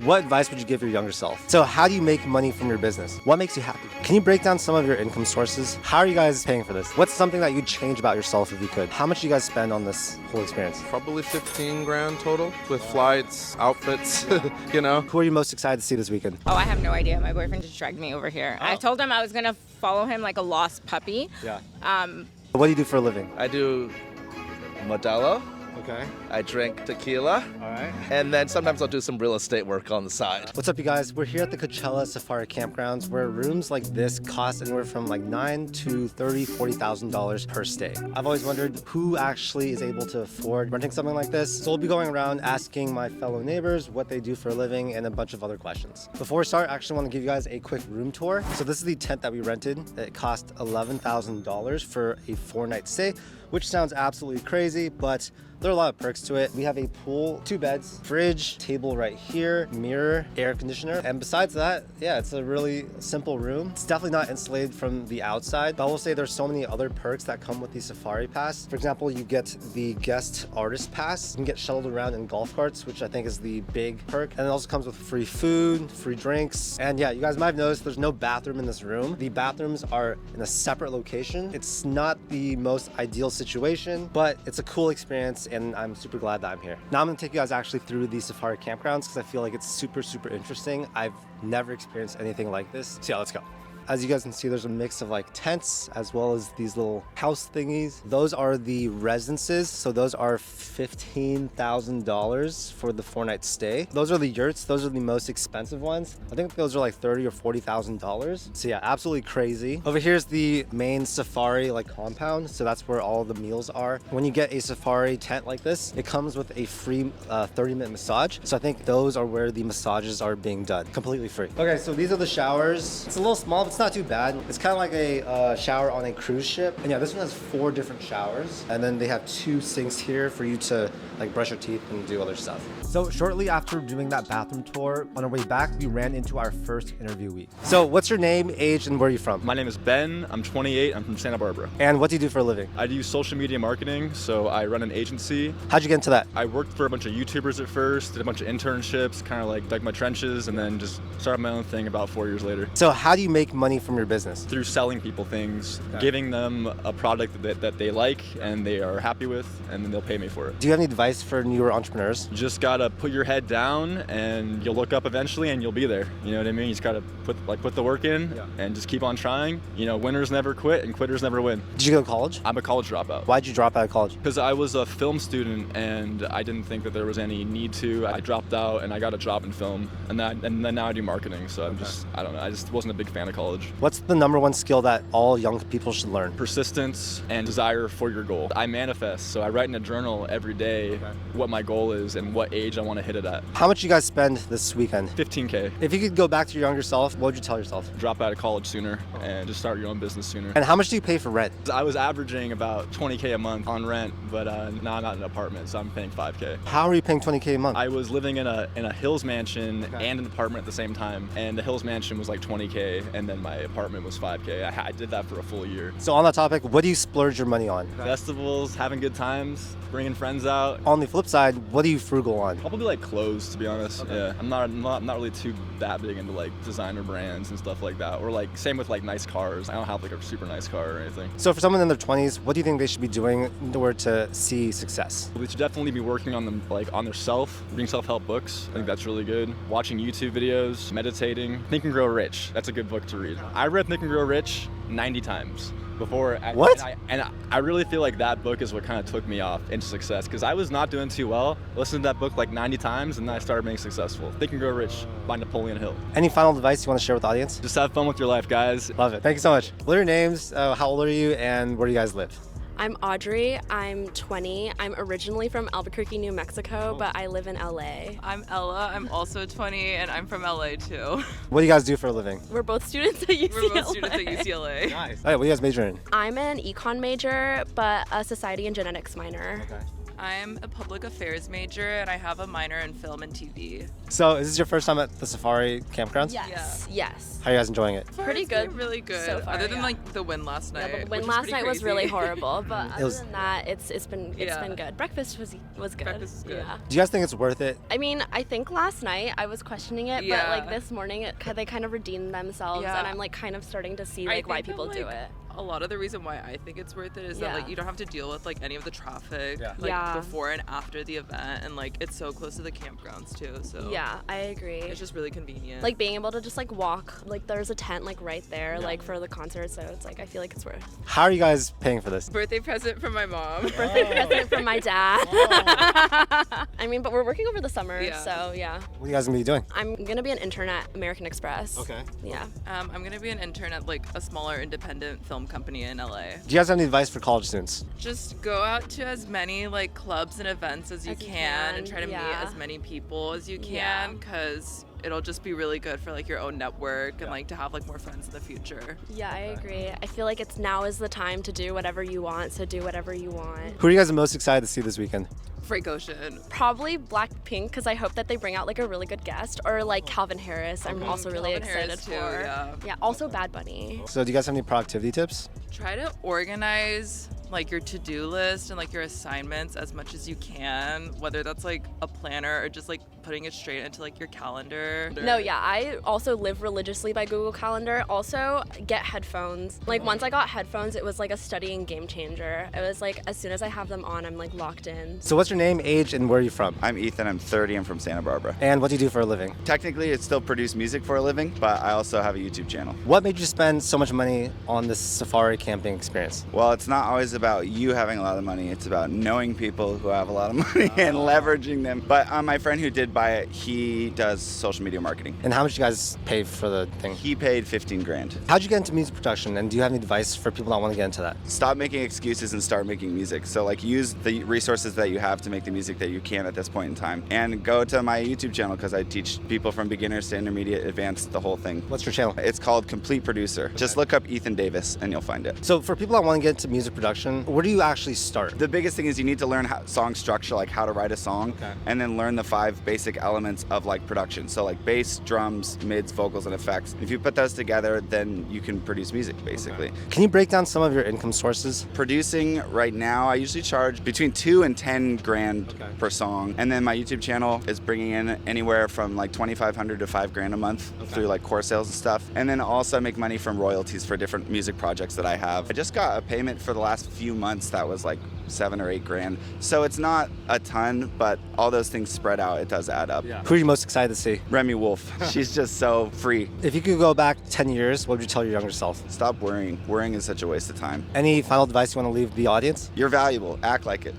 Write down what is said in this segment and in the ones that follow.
What advice would you give your younger self? So how do you make money from your business? What makes you happy? Can you break down some of your income sources? How are you guys paying for this? What's something that you'd change about yourself if you could? How much do you guys spend on this whole experience? Probably 15 grand total with flights, outfits, you know. Who are you most excited to see this weekend? Oh, I have no idea. My boyfriend just dragged me over here. I told him I was gonna follow him like a lost puppy. Yeah. What do you do for a living? I do Modelo. Okay. I drink tequila. All right. And then sometimes I'll do some real estate work on the side. What's up, you guys? We're here at the Coachella Safari campgrounds where rooms like this cost anywhere from like $9,000 to $40,000 per stay. I've always wondered who actually is able to afford renting something like this. So we'll be going around asking my fellow neighbors what they do for a living and a bunch of other questions. Before we start, I actually want to give you guys a quick room tour. So this is the tent that we rented. It cost $11,000 for a 4-night stay, which sounds absolutely crazy, but there are a lot of perks to it. We have a pool, 2 beds, fridge, table right here, mirror, air conditioner. And besides that, yeah, it's a really simple room. It's definitely not insulated from the outside, but I will say there's so many other perks that come with the Safari Pass. For example, you get the guest artist pass. You can get shuttled around in golf carts, which I think is the big perk. And it also comes with free food, free drinks. And yeah, you guys might have noticed there's no bathroom in this room. The bathrooms are in a separate location. It's not the most ideal situation, but it's a cool experience and I'm super glad that I'm here. Now I'm gonna take you guys actually through the Safari campgrounds because I feel like it's super interesting. I've never experienced anything like this. So yeah, let's go. As you guys can see, there's a mix of like tents as well as these little house thingies. Those are the residences. So those are $15,000 for the 4-night stay. Those are the yurts. Those are the most expensive ones. I think those are like $30,000 or $40,000. So yeah, absolutely crazy. Over here's the main Safari like compound. So that's where all the meals are. When you get a Safari tent like this, it comes with a free 30-minute massage. So I think those are where the massages are being done, completely free. Okay, so these are the showers. It's a little small, but it's not too bad. It's kind of like a shower on a cruise ship. And yeah, this one has 4 different showers. And then they have 2 sinks here for you to like brush your teeth and do other stuff. So shortly after doing that bathroom tour, on our way back, we ran into our first interviewee. So what's your name, age, and where are you from? My name is Ben. I'm 28. I'm from Santa Barbara. And what do you do for a living? I do social media marketing, so I run an agency. How'd you get into that? I worked for a bunch of YouTubers at first, did a bunch of internships, kind of like dug my trenches, and then just started my own thing about 4 years later. So how do you make money from your business? Through selling people things, giving them a product that they like and they are happy with, and then they'll pay me for it. Do you have any advice for newer entrepreneurs? You just gotta put your head down and you'll look up eventually and you'll be there. You know what I mean? You just gotta put the work in and just keep on trying. You know, winners never quit and quitters never win. Did you go to college? I'm a college dropout. Why'd you drop out of college? Because I was a film student and I didn't think that there was any need to. I dropped out and I got a job in film and then now I do marketing. So I don't know, I just wasn't a big fan of college. What's the #1 skill that all young people should learn? Persistence and desire for your goal. I manifest, so I write in a journal every day what my goal is and what age I want to hit it at. How much you guys spend this weekend? $15K. If you could go back to your younger self, what would you tell yourself? Drop out of college sooner and just start your own business sooner. And how much do you pay for rent? I was averaging about $20K a month on rent, but now I'm not in an apartment, so I'm paying $5K. How are you paying $20K a month? I was living in a Hills mansion and an apartment at the same time, and the Hills mansion was like $20K, and then my apartment was $5K. I did that for a full year. So on that topic, what do you splurge your money on? Festivals, having good times, bringing friends out. On the flip side, what are you frugal on? Probably like clothes, to be honest. Yeah, I'm not really too that big into like designer brands and stuff like that. Or like same with like nice cars. I don't have like a super nice car or anything. So for someone in their 20s, what do you think they should be doing in order to see success? They should definitely be working on them, like on their self, reading self-help books. I think that's really good. Watching YouTube videos, meditating. Think and Grow Rich. That's a good book to read. I read Think and Grow Rich 90 times before. What? And I really feel like that book is what kind of took me off into success, because I was not doing too well. I listened to that book like 90 times and then I started being successful. Think and Grow Rich by Napoleon Hill. Any final advice you want to share with the audience? Just have fun with your life, guys. Love it. Thank you so much. What are your names? How old are you? And where do you guys live? I'm Audrey, I'm 20. I'm originally from Albuquerque, New Mexico, but I live in LA. I'm Ella, I'm also 20, and I'm from LA too. What do you guys do for a living? We're both students at UCLA. We're both students at UCLA. Nice. All right, what do you guys major in? I'm an econ major, but a society and genetics minor. Okay. I'm a public affairs major and I have a minor in film and TV. So is this your first time at the Safari campgrounds? Yes. How are you guys enjoying it? Pretty good. Really good. So far, Other than yeah. like the win last night. Yeah, the win which last pretty night was crazy. really horrible, but other was- than that, it's been Yeah. good. Breakfast was good. Breakfast was good. Yeah. Do you guys think it's worth it? I mean, I think last night I was questioning it, but Yeah. like this morning, they kind of redeemed themselves, Yeah. and I'm like kind of starting to see I like why think that, people do like, it. A lot of the reason why I think it's worth it is that Yeah. like you don't have to deal with like any of the traffic like Yeah. before and after the event, and like it's so close to the campgrounds too. So Yeah, I agree. it's just really convenient. Like being able to just like walk, like there's a tent like right there, like for the concert, so it's like I feel like it's worth. How are you guys paying for this? birthday present from my mom. Birthday present from my dad. I mean, but we're working over the summer, Yeah. so yeah. What are you guys gonna be doing? I'm gonna be an intern at American Express. Okay. Yeah. I'm gonna be an intern at like a smaller independent film company in LA. Do you guys have any advice for college students? Just go out to as many like clubs and events as you As you can and can, try to meet yeah. as many people as you Yeah. can, because it'll just be really good for like your own network and like to have like more friends in the future. Yeah, I agree. I feel like now is the time to do whatever you want, so do whatever you want. Who are you guys the most excited to see this weekend? Frank Ocean. Probably Blackpink, because I hope that they bring out like a really good guest, or like Calvin Harris. I'm also really Calvin excited Harris, too, for. yeah. Also Bad Bunny. So do you guys have any productivity tips? Try to organize like your to-do list and like your assignments as much as you can, whether that's like a planner or just like putting it straight into like your calendar. No, yeah, I also live religiously by Google Calendar. Also, get headphones. Like once I got headphones, it was like a studying game changer. It was like as soon as I have them on, I'm like locked in. So what's your name, age, and where are you from? I'm Ethan, I'm 30, I'm from Santa Barbara. And what do you do for a living? Technically, it's still produce music for a living, but I also have a YouTube channel. What made you spend so much money on this Safari camping experience? Well, it's not always about you having a lot of money, it's about knowing people who have a lot of money and leveraging them. But my friend who did buy it, he does social media marketing. And how much did you guys pay for the thing? He paid 15 grand. How'd you get into music production, and do you have any advice for people that want to get into that? Stop making excuses and start making music. So like use the resources that you have to make the music that you can at this point in time. And go to my YouTube channel, because I teach people from beginners to intermediate, advanced, the whole thing. What's your channel? It's called Complete Producer. Just look up Ethan Davis and you'll find it. So for people that want to get into music production, where do you actually start? The biggest thing is you need to learn song structure, like how to write a song, Okay. and then learn the 5 basic elements of like production. So like bass, drums, mids, vocals, and effects. If you put those together, then you can produce music basically. Can you break down some of your income sources? Producing right now, I usually charge between 2 and 10 grand Okay. per song. And then my YouTube channel is bringing in anywhere from like 2,500 to 5 grand a month through like course sales and stuff. And then also I make money from royalties for different music projects that I have. I just got a payment for the last few months that was like 7 or 8 grand. So it's not a ton, but all those things spread out, it does add up. Who are you most excited to see? Remy Wolf, she's just so free. If you could go back 10 years, what would you tell your younger self? Stop worrying. Worrying is such a waste of time. Any final advice you want to leave the audience? You're valuable. Act like it.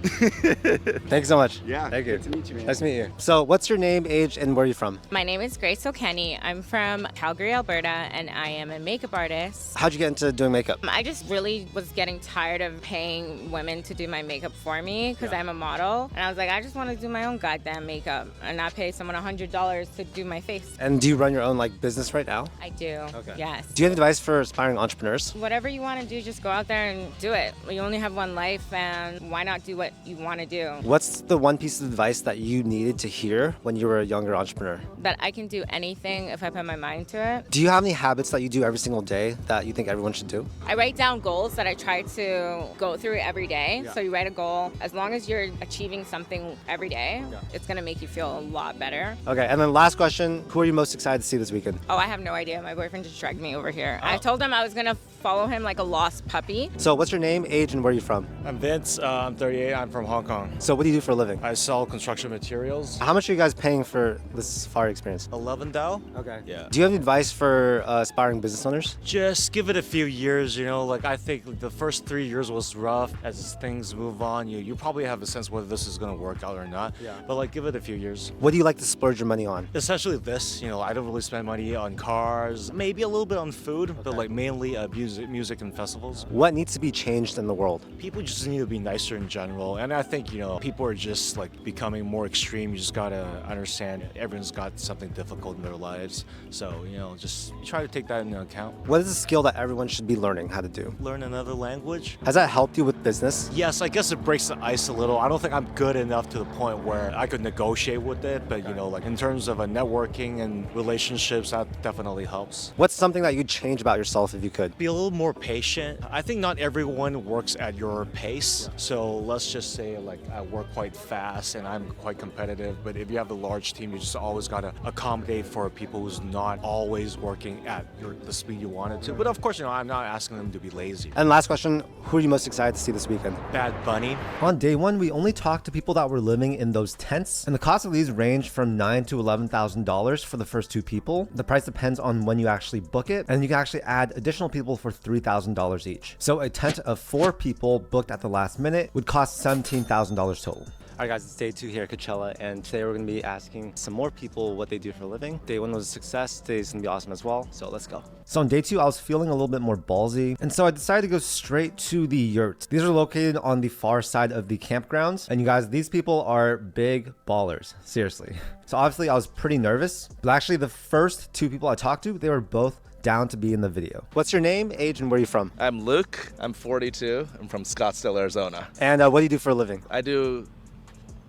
Thanks so much. Yeah, Thank you. good to meet you, man. Nice to meet you. So what's your name, age, and where are you from? My name is Grace O'Kenny. I'm from Calgary, Alberta, and I am a makeup artist. How'd you get into doing makeup? I just really was getting tired of paying women to do my makeup for me because I'm a model. And I was like, I just want to do my own goddamn makeup and not pay someone $100 to do my face. And do you run your own like business right now? I do. Okay. Yes. Do you have advice for aspiring entrepreneurs? Whatever you want to do, just go out there and do it. You only have one life, and why not do what you want to do? What's the one piece of advice that you needed to hear when you were a younger entrepreneur? That I can do anything if I put my mind to it. Do you have any habits that you do every single day that you think everyone should do? I write down goals that I try to go through every day. So you write a goal. As long as you're achieving something every day, it's going to make you feel a lot better. Okay, and then last question, who are you most excited to see this weekend? Oh, I have no idea. My boyfriend just dragged me over here. I told him I was going to follow him like a lost puppy. So what's your name, age, and where are you from? I'm Vince. I'm 38. I'm from Hong Kong. So what do you do for a living? I sell construction materials. How much are you guys paying for this Safari experience? 11 Dow. Okay. Yeah. Do you have advice for aspiring business owners? Just give it a few years. You know, like I think like, the first 3 years was rough. As things move on, you probably have a sense whether this is going to work out or not. Yeah. But like, give it a few years. What do you like to splurge your money on? Essentially, this. You know, I don't really spend money on cars. Maybe a little bit on food, but like mainly beauty music and festivals. What needs to be changed in the world? People just need to be nicer in general, and I think people are just like becoming more extreme. You just gotta understand everyone's got something difficult in their lives, so just try to take that into account. What is a skill that everyone should be learning how to do? Learn another language. Has that helped you with business? Yes, I guess it breaks the ice a little. I don't think I'm good enough to the point where I could negotiate with it, but like in terms of networking and relationships, that definitely helps. What's something that you'd change about yourself if you could? Be a little more patient. I think not everyone works at your pace, so let's just say like I work quite fast and I'm quite competitive, but if you have a large team, you just always gotta accommodate for people who's not always working at the speed you want it to. But of course, I'm not asking them to be lazy. And last question, who are you most excited to see this weekend? Bad Bunny. On day one, we only talked to people that were living in those tents, and the cost of these range from $9,000 to $11,000 for the first 2 people. The price depends on when you actually book it, and you can actually add additional people for $3,000 each. So a tent of 4 people booked at the last minute would cost $17,000 total. All right, guys, it's day 2 here at Coachella, and today we're going to be asking some more people what they do for a living. Day 1 was a success. Today's going to be awesome as well, so let's go. So on day 2, I was feeling a little bit more ballsy, and so I decided to go straight to the yurts. These are located on the far side of the campgrounds, and you guys, these people are big ballers, seriously. So obviously, I was pretty nervous, but actually the first 2 people I talked to, they were both down to be in the video. What's your name, age, and where are you from? I'm Luke. I'm 42. I'm from Scottsdale, Arizona. And what do you do for a living? I do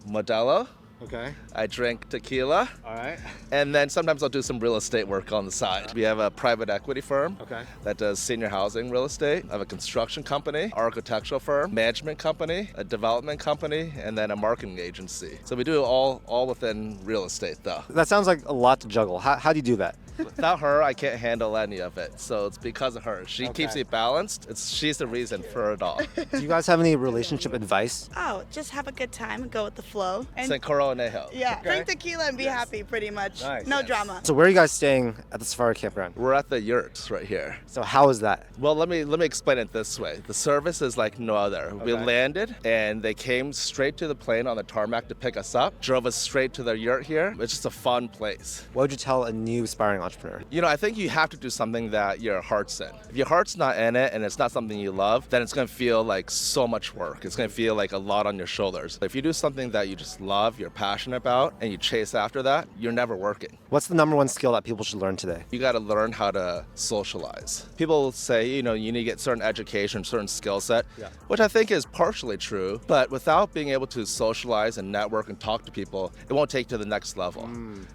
Modelo. Okay. I drink tequila. All right. And then sometimes I'll do some real estate work on the side. We have a private equity firm that does senior housing real estate. I have a construction company, architectural firm, management company, a development company, and then a marketing agency. So we do it all within real estate though. That sounds like a lot to juggle. How do you do that? Without her, I can't handle any of it. So it's because of her. She keeps me balanced. She's the reason for it all. Do you guys have any relationship advice? Oh, just have a good time and go with the flow. And San Coronejo. yeah, drink tequila and be happy, pretty much. Nice. No drama. So where are you guys staying at the Safari campground? We're at the yurts right here. So how is that? Well, let me explain it this way. The service is like no other. We landed and they came straight to the plane on the tarmac to pick us up, drove us straight to their yurt here. It's just a fun place. What would you tell a new aspiring entrepreneur? I think you have to do something that your heart's in. If your heart's not in it and it's not something you love, then it's gonna feel like so much work. It's gonna feel like a lot on your shoulders. If you do something that you just love, you're passionate about, and you chase after that, you're never working. What's the number 1 skill that people should learn today? You gotta learn how to socialize. People say, you need to get certain education, certain skill set, which I think is partially true, but without being able to socialize and network and talk to people, it won't take you to the next level.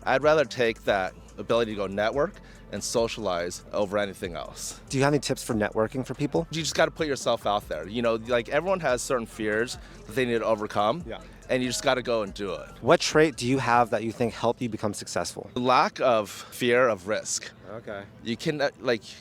I'd rather take that ability to go network and socialize over anything else. Do you have any tips for networking for people? You just got to put yourself out there. Like everyone has certain fears that they need to overcome. And you just got to go and do it. What trait do you have that you think helped you become successful? Lack of fear of risk. Okay. You can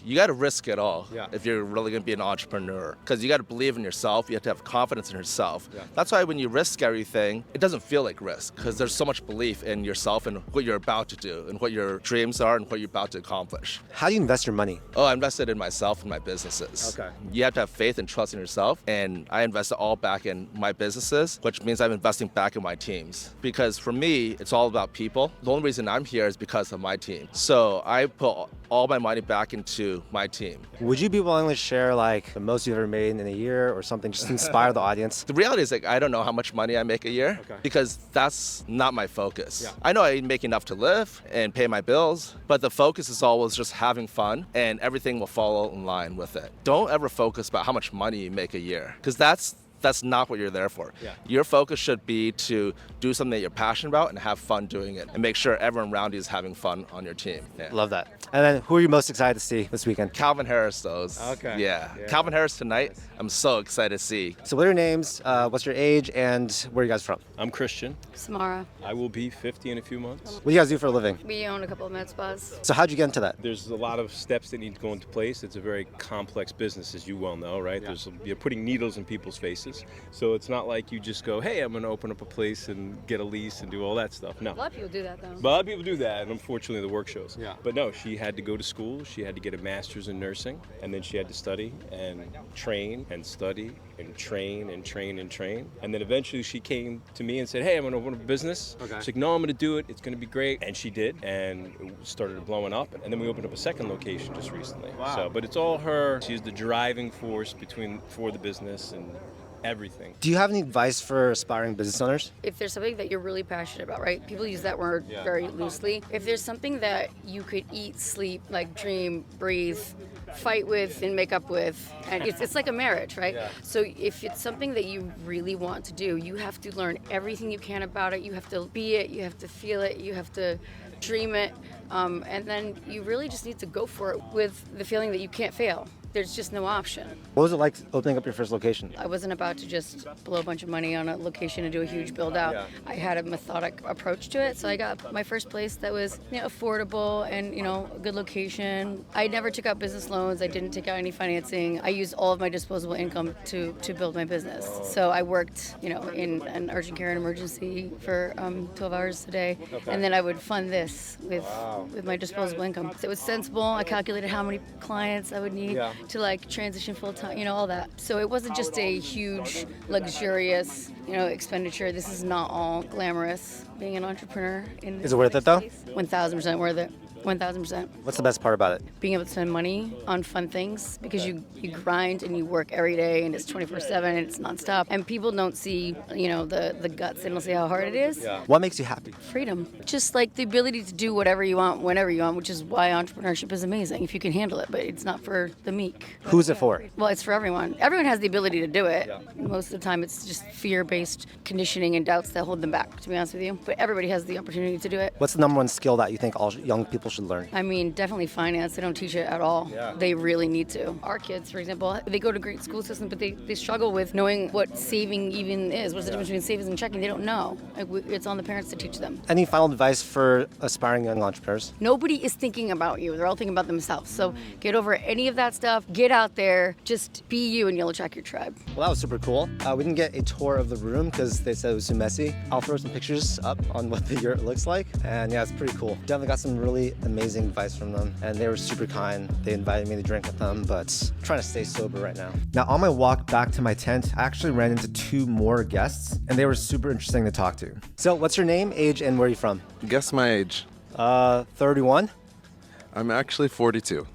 you got to risk it all if you're really going to be an entrepreneur, because you got to believe in yourself. You have to have confidence in yourself. That's why when you risk everything, it doesn't feel like risk, because there's so much belief in yourself and what you're about to do and what your dreams are and what you're about to accomplish. How do you invest your money? Oh, I invested in myself and my businesses. Okay. You have to have faith and trust in yourself, and I invested all back in my businesses, which means I'm investing back in my teams. Because for me, it's all about people. The only reason I'm here is because of my team. So I put all my money back into my team. Would you be willing to share like the most you've ever made in a year or something, just to inspire the audience? The reality is I don't know how much money I make a year because that's not my focus. I know I make enough to live and pay my bills, but the focus is always just having fun, and everything will follow in line with it. Don't ever focus about how much money you make a year, because that's not what you're there for. Your focus should be to do something that you're passionate about and have fun doing it, and make sure everyone around you is having fun on your team. Love that. And then who are you most excited to see this weekend? Calvin Harris, those. Yeah. Calvin Harris tonight, I'm so excited to see. So what are your names, what's your age, and where are you guys from? I'm Christian. Samara. I will be 50 in a few months. What do you guys do for a living? We own a couple of med spas. So how'd you get into that? There's a lot of steps that need to go into place. It's a very complex business, as you well know, right? You're putting needles in people's faces. license. So it's not like you just go, hey, I'm going to open up a place and get a lease and do all that stuff. No. A lot of people do that, though. But a lot of people do that, and unfortunately the work shows. Yeah. But no, she had to go to school, she had to get a master's in nursing, and then she had to study and train and study and train and train and train. And then eventually she came to me and said, hey, I'm going to open up a business. Okay. She's like, no, I'm going to do it. It's going to be great. And she did, and it started blowing up. And then we opened up a second location just recently. Wow. So, but it's all her. She's the driving force for the business and everything. Do you have any advice for aspiring business owners? If there's something that you're really passionate about, right? People use that word very loosely. If there's something that you could eat, sleep, like dream, breathe, fight with, and make up with, and it's like a marriage, right? Yeah. So if it's something that you really want to do, you have to learn everything you can about it. You have to be it, you have to feel it, you have to dream it, and then you really just need to go for it with the feeling that you can't fail. There's just no option. What was it like opening up your first location? I wasn't about to just blow a bunch of money on a location and do a huge build out. Yeah. I had a methodic approach to it. So I got my first place that was affordable and a good location. I never took out business loans. I didn't take out any financing. I used all of my disposable income to build my business. So I worked in an urgent care and emergency for 12 hours a day. Okay. And then I would fund this with my disposable income. So it was sensible. I calculated how many clients I would need to transition full time, all that. So it wasn't just a huge, luxurious, expenditure. This is not all glamorous. Being an entrepreneur Is it worth it though? 1,000% worth it. 1,000%. What's the best part about it? Being able to spend money on fun things because you grind and you work every day and it's 24/7 and it's nonstop. And people don't see, the guts. They don't see how hard it is. Yeah. What makes you happy? Freedom. Just like the ability to do whatever you want, whenever you want, which is why entrepreneurship is amazing if you can handle it, but it's not for the meek. Who's it for? Well, it's for everyone. Everyone has the ability to do it. Most of the time it's just fear-based conditioning and doubts that hold them back, to be honest with you. But everybody has the opportunity to do it. What's the number one skill that you think all young people should learn? I mean, definitely finance. They don't teach it at all. Yeah. They really need to. Our kids, for example, they go to great school systems, but they struggle with knowing what saving even is. What's the difference between savings and checking? They don't know. It's on the parents to teach them. Any final advice for aspiring young entrepreneurs? Nobody is thinking about you. They're all thinking about themselves. So get over any of that stuff. Get out there. Just be you and you'll attract your tribe. Well, that was super cool. We didn't get a tour of the room because they said it was too messy. I'll throw some pictures up on what the yurt looks like. And yeah, it's pretty cool. Definitely got some really amazing advice from them. And they were super kind. They invited me to drink with them, but I'm trying to stay sober right now. Now, on my walk back to my tent, I actually ran into two more guests, and they were super interesting to talk to. So what's your name, age, and where are you from? Guess my age. 31? I'm actually 42.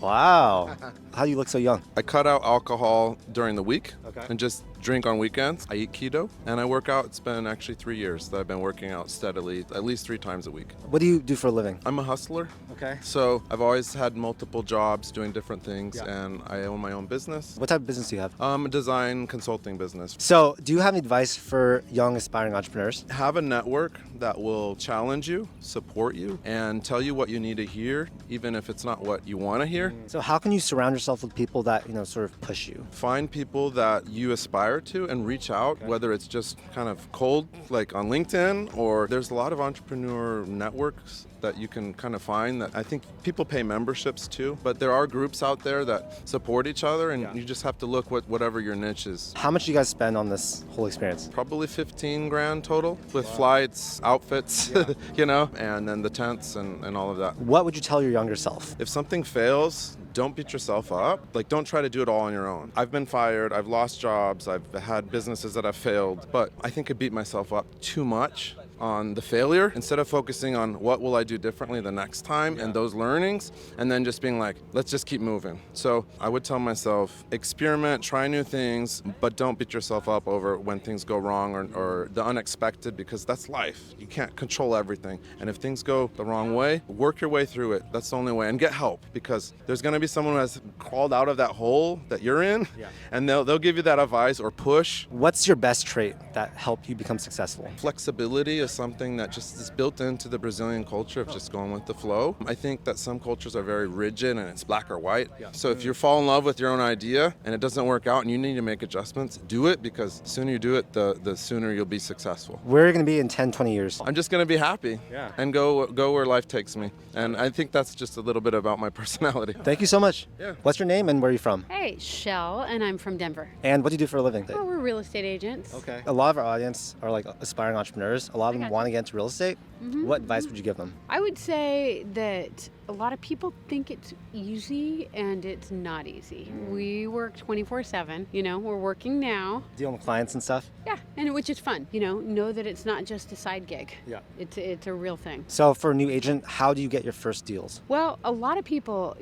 Wow. How do you look so young? I cut out alcohol during the week Okay. and just drink on weekends. I eat keto and I work out. It's been actually 3 years that I've been working out steadily, at least 3 times a week. What do you do for a living? I'm a hustler. Okay. So I've always had multiple jobs doing different things, Yeah. and I own my own business. What type of business do you have? A design consulting business. So, do you have any advice for young aspiring entrepreneurs? Have a network that will challenge you, support you, and tell you what you need to hear, even if it's not what you want to hear. So, how can you surround yourself with people that, sort of push you? Find people that you aspire to and reach out, whether it's just kind of cold, like on LinkedIn, or there's a lot of entrepreneur networks that you can kind of find that I think people pay memberships too, but there are groups out there that support each other, and you just have to look whatever your niche is. How much do you guys spend on this whole experience? Probably 15 grand total with flights, outfits, and then the tents and all of that. What would you tell your younger self? If something fails, don't beat yourself up. Like, don't try to do it all on your own. I've been fired, I've lost jobs, I've had businesses that have failed, but I think I beat myself up too much on the failure instead of focusing on what will I do differently the next time and those learnings, and then just being like, let's just keep moving. So I would tell myself, experiment, try new things, but don't beat yourself up over when things go wrong or the unexpected, because that's life. You can't control everything. And if things go the wrong way, work your way through it. That's the only way. And get help, because there's going to be someone who has crawled out of that hole that you're in, and they'll give you that advice or push. What's your best trait that helped you become successful? Flexibility is something that just is built into the Brazilian culture of just going with the flow. I think that some cultures are very rigid and it's black or white. So if you fall in love with your own idea and it doesn't work out and you need to make adjustments, do it, because the sooner you do it, the sooner you'll be successful. Where are you going to be in 10, 20 years? I'm just going to be happy and go where life takes me. And I think that's just a little bit about my personality. Thank you so much. Yeah. What's your name and where are you from? Hey, Shell, and I'm from Denver. And what do you do for a living? Oh, we're real estate agents. Okay. A lot of our audience are like aspiring entrepreneurs. A lot of them want to get into real estate. What advice would you give them? I would say that a lot of people think it's easy, and it's not easy. We work 24/7. You know, we're working now. Dealing with clients and stuff? Yeah, and which is fun. You know that it's not just a side gig. Yeah. It's a real thing. So for a new agent, how do you get your first deals? Well, a lot of people,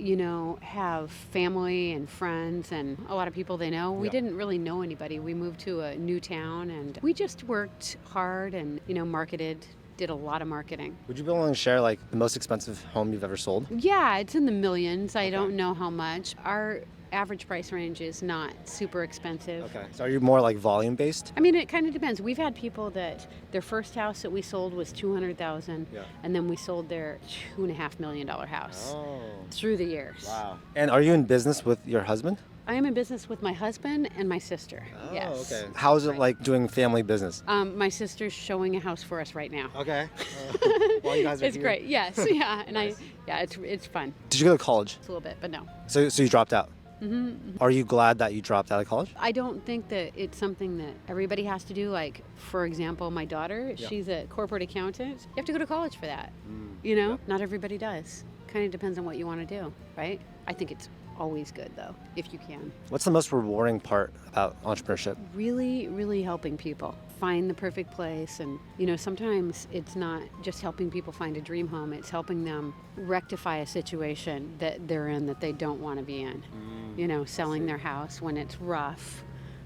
have family and friends and a lot of people they know. We didn't really know anybody. We moved to a new town and we just worked hard and, marketed, did a lot of marketing. Would you be willing to share like the most expensive home you've ever sold? Yeah, it's in the millions. I don't know how much. Our average price range is not super expensive. Okay. So are you more like volume based? I mean, it kind of depends. We've had people that their first house that we sold was $200,000, and then we sold their $2.5 million house through the years. Wow. And are you in business with your husband? I am in business with my husband and my sister. Yes. Okay. How is it like doing family business? My sister's showing a house for us right now. Okay. Well, you guys are it's here. great. Yes. Yeah. And Nice. It's fun. Did you go to college? It's a little bit, but no. So you dropped out? Mm-hmm. Are you glad that you dropped out of college? I don't think that it's something that everybody has to do. Like, for example, my daughter, she's a corporate accountant. You have to go to college for that. Not everybody does. Kind of depends on what you want to do, right? I think it's always good, though, if you can. What's the most rewarding part about entrepreneurship? Really, really helping people find the perfect place. And, sometimes it's not just helping people find a dream home. It's helping them rectify a situation that they're in that they don't want to be in. Selling their house when it's rough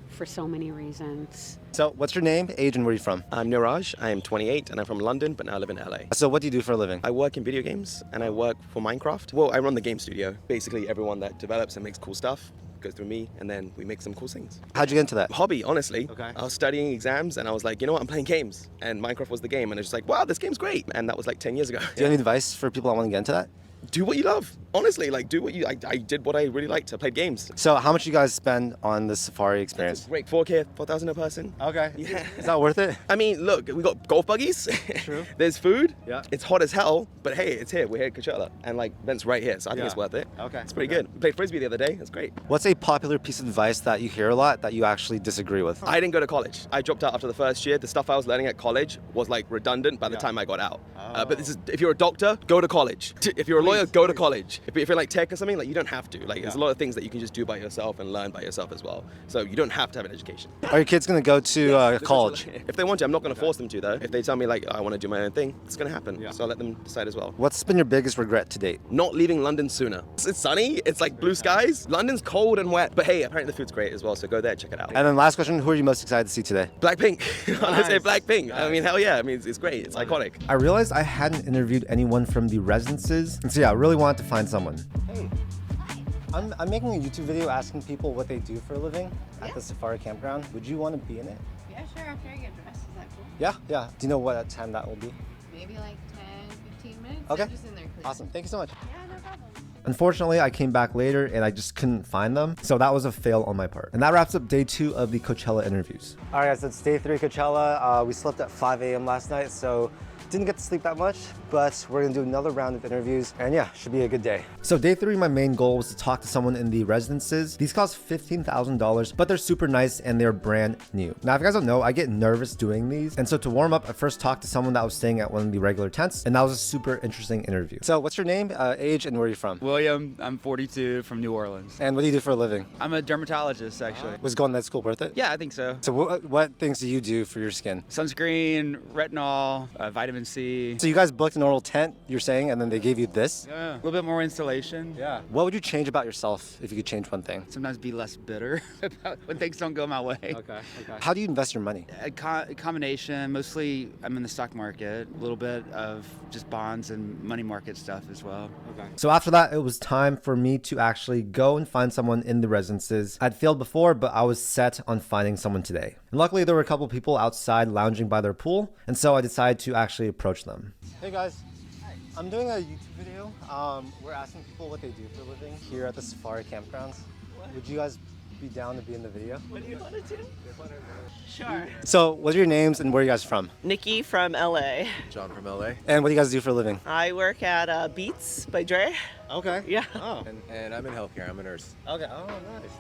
for so many reasons. So what's your name, age, and where are you from? I'm Niraj. I am 28 and I'm from London, but now I live in LA. So what do you do for a living? I work in video games and I work for Minecraft. Well, I run the game studio. Basically, everyone that develops and makes cool stuff goes through me, and then we make some cool things. How'd you get into that? Hobby, honestly. Okay. I was studying exams and I was like, you know what, I'm playing games. And Minecraft was the game. And I was just like, wow, this game's great. And that was like 10 years ago. Do you have any advice for people that want to get into that? Do what you love. Honestly, do what you... I did what I really liked. I played games. So how much do you guys spend on the Safari experience? It's great. 4K, 4,000 a person. Okay. Yeah. Is that worth it? I mean, look, we got golf buggies. True. There's food. Yeah. It's hot as hell, but hey, it's here. We're here at Coachella. And Bent's right here, so I think it's worth it. Okay. It's pretty good. We played Frisbee the other day. It's great. What's a popular piece of advice that you hear a lot that you actually disagree with? I didn't go to college. I dropped out after the first year. The stuff I was learning at college was redundant by the time I got out. But if you're a doctor, go to college. If you're a lawyer, go to college. If you're like tech or something, you don't have to. There's a lot of things that you can just do by yourself and learn by yourself as well. So you don't have to have an education. Are your kids going to go to college? If they want to, I'm not going to force them to though. If they tell me I want to do my own thing, it's going to happen. So I'll let them decide as well. What's been your biggest regret to date? Not leaving London sooner. It's sunny, it's blue skies. London's cold and wet, but hey, apparently the food's great as well, so go there, check it out. And then last question, who are you most excited to see today? Blackpink. I say Nice. Blackpink. Nice. I mean, hell yeah. I mean, it's great. It's iconic. I realized I hadn't interviewed anyone from the residences, and so I really wanted to find someone. Hey. I'm making a YouTube video asking people what they do for a living at the Safari campground. Would you want to be in it? Yeah, sure. After I get dressed, is that cool? Yeah. Do you know what time that will be? Maybe 10, 15 minutes. Okay. I'm just in there. Please. Awesome. Thank you so much. Yeah, no problem. Unfortunately, I came back later and I just couldn't find them. So that was a fail on my part. And that wraps up day 2 of the Coachella interviews. All right, guys, it's day 3 Coachella. We slept at 5 a.m. last night, so didn't get to sleep that much, but we're gonna do another round of interviews, and yeah, should be a good day. So day 3, my main goal was to talk to someone in the residences. These cost $15,000, but they're super nice and they're brand new. Now, if you guys don't know, I get nervous doing these, and so to warm up, I first talked to someone that was staying at one of the regular tents, and that was a super interesting interview. So what's your name, age, and where are you from? William, I'm 42 from New Orleans. And what do you do for a living? I'm a dermatologist, actually. Was going to that school worth it? Yeah, I think so. So what things do you do for your skin? Sunscreen, retinol, vitamin vitamin C. So you guys booked an normal tent, you're saying, and then they gave you this? Yeah, a little bit more installation. Yeah. What would you change about yourself if you could change one thing? Sometimes be less bitter about when things don't go my way. Okay. How do you invest your money? A combination. Mostly, I'm in the stock market. A little bit of just bonds and money market stuff as well. Okay. So after that, it was time for me to actually go and find someone in the residences. I'd failed before, but I was set on finding someone today. And luckily, there were a couple people outside lounging by their pool, and so I decided to actually approach them. Hey guys. I'm doing a YouTube video. We're asking people what they do for a living here at the Safari campgrounds. Would you guys be down to be in the video? What do you want to do? Sure. So, what are your names and where are you guys from? Nikki from LA. John from LA. And what do you guys do for a living? I work at Beats by Dre. Okay. Yeah. Oh. And I'm in healthcare. I'm a nurse. Okay. Oh,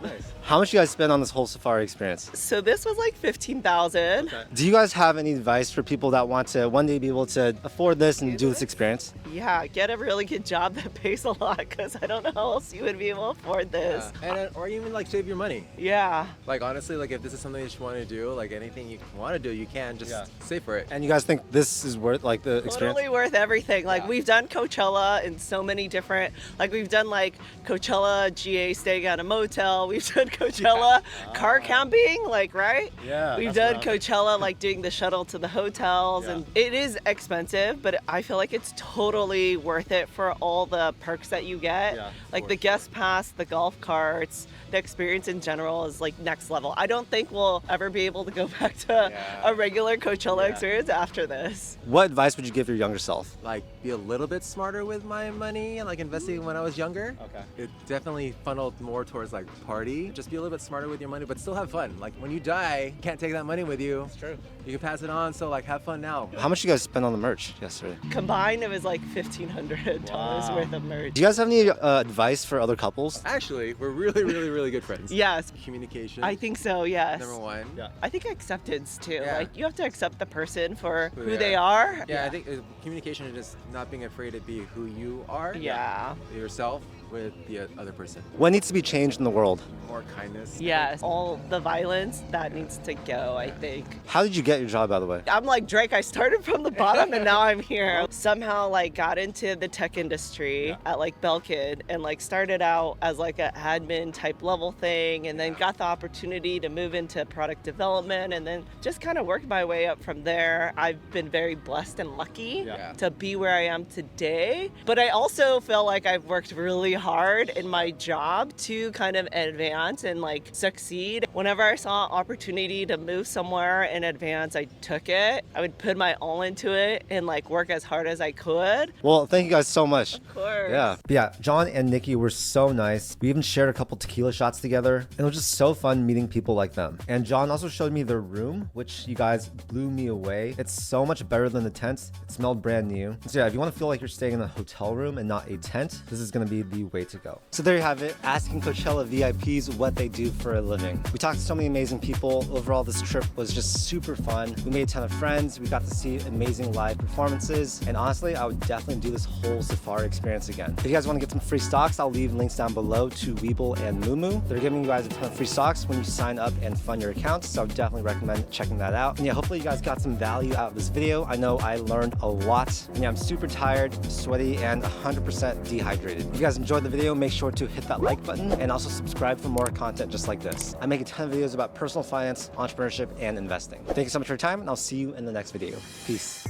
nice. How much do you guys spend on this whole Safari experience? So this was like $15,000. Okay. Do you guys have any advice for people that want to one day be able to afford this and do this experience? Yeah, get a really good job that pays a lot, because I don't know how else you would be able to afford this. Yeah. Or even like save your money. Yeah. Like honestly, like if this is something that you want to do, like anything you want to do, you can just save for it. And you guys think this is worth like the experience? Totally worth everything. Like we've done Coachella in so many different, like we've done like Coachella GA staying at a motel. We've done Coachella car camping, like, right? Yeah. We've done Coachella like doing the shuttle to the hotels, and it is expensive, but I feel like it's totally worth it for all the perks that you get. Like the guest pass, the golf carts, the experience in general is like next level. I don't think we'll ever be able to go back to a regular Coachella experience after this. What advice would you give your younger self? Like be a little bit smarter with my money and like investing when I was younger. Okay. It definitely funneled more towards like party. Just be a little bit smarter with your money, but still have fun. Like when you die, you can't take that money with you. That's true. You can pass it on, so like have fun now. How much did you guys spend on the merch yesterday? Combined, it was like $1,500 worth of merch. Do you guys have any advice for other couples? Actually, we're really good friends. Yes. Communication. I think so, yes. Number one. Yeah. I think acceptance too. Yeah. Like you have to accept the person for who they are. Yeah, I think communication is just not being afraid to be who you are. Yeah. Yourself with the other person. What needs to be changed in the world? More kindness. Yes. All the violence, that needs to go, I think. How did you get your job, by the way? I'm like Drake, I started from the bottom and now I'm here. Somehow like got into the tech industry at like Belkid and like started out as like an admin type level thing, and then got the opportunity to move into product development, and then just kind of worked my way up from there. I've been very blessed and lucky to be where I am today, but I also feel like I've worked really hard in my job to kind of advance and like succeed. Whenever I saw an opportunity to move somewhere in advance, I took it. I would put my all into it and like work as hard as I could. Well, thank you guys so much. Of course. Yeah. But yeah, John and Nikki were so nice. We even shared a couple tequila shots together, and it was just so fun meeting people like them. And John also showed me their room, which you guys blew me away. It's so much better than the tents. It smelled brand new. So yeah, if you want to feel like you're staying in a hotel room and not a tent, this is going to be the way to go. So there you have it, asking Coachella VIPs what they do for a living. We talked to so many amazing people. Overall, this trip was just super fun. We made a ton of friends. We got to see amazing live performances. And honestly, I would definitely do this whole Safari experience again. If you guys want to get some free stocks, I'll leave links down below to WeBull and Mumu. They're giving you guys a ton of free stocks when you sign up and fund your accounts. So I would definitely recommend checking that out. And yeah, hopefully you guys got some value out of this video. I know I learned a lot. And yeah, I'm super tired, sweaty, and 100% dehydrated. If you guys enjoyed the video, make sure to hit that like button and also subscribe for more content just like this. I make a ton of videos about personal finance, entrepreneurship, and investing. Thank you so much for your time, and I'll see you in the next video. Peace.